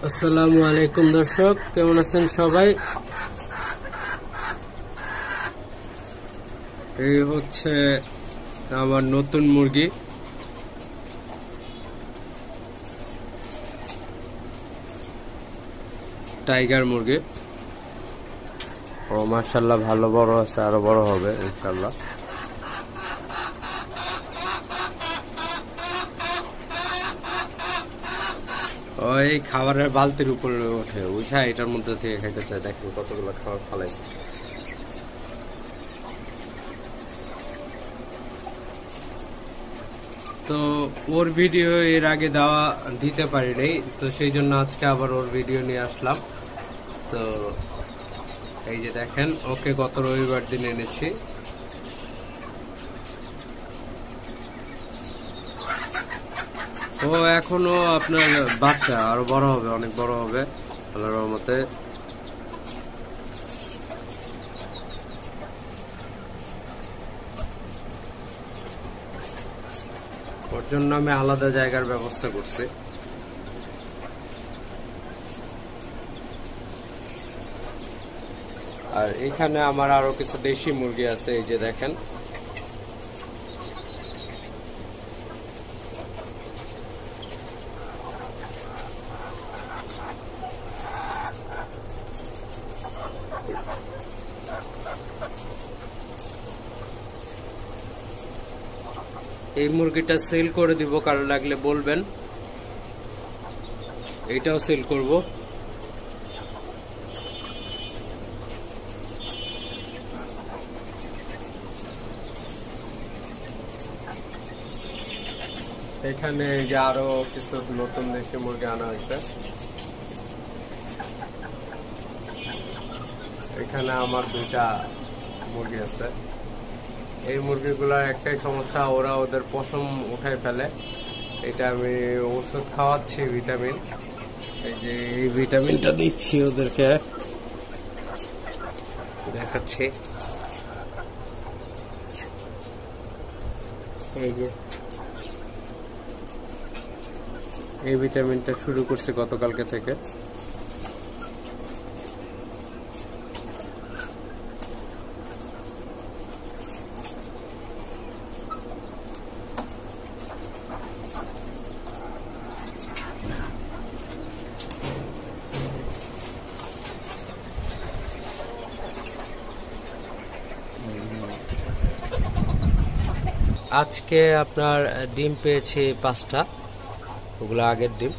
আসসালামু আলাইকুম দর্শক, কেমন আছেন সবাই? এই হচ্ছে আমার নতুন মুরগি। টাইগার মুরগি। ও মাশাআল্লাহ ভালো বড় আছে, আরো বড় হবে ইনশাআল্লাহ। ওই খাবারের বালতির উপরে ওঠে, উঠা এটার মধ্যে থেকে খাইতে চায়। দেখেন কতগুলো খাবার ফালাইছে। তো ওর ভিডিও এর আগে দিতে পারি নাই, তো সেই জন্য আজকে আবার ওর ভিডিও নিয়ে আসলাম। তো এই যে দেখেন, ওকে গত রবিবার দিন এনেছি। ও এখনো আপনার বাচ্চা, আরো বড় হবে, অনেক বড় হবে আল্লাহর রহমতে। ওর জন্য আমি আলাদা জায়গার ব্যবস্থা করছি। আর এখানে আমার আরো কিছু দেশি মুরগি আছে, এই যে দেখেন। এই মুরগিটা সেল করে দিব, কারো লাগলে বলবেন। এইটাও সেল করব। এখানে যে আরো কিছু নতুন দেশি মুরগি আনা হয়েছে। এখানে আমার দুইটা মুরগি আছে। এই মুরগিগুলোর একটাই সমস্যা, ওরা ওদের পশম উঠাই ফেলে। এটা আমি ওষুধ খাওয়াচ্ছি, ভিটামিন। এই যে এই ভিটামিনটা দিচ্ছি ওদেরকে, দেখাচ্ছি। এই যে এই ভিটামিনটা শুরু করছি গতকালকে থেকে। আজকে আপনার ডিম পেয়েছি 5টা, ওগুলো আগের ডিম।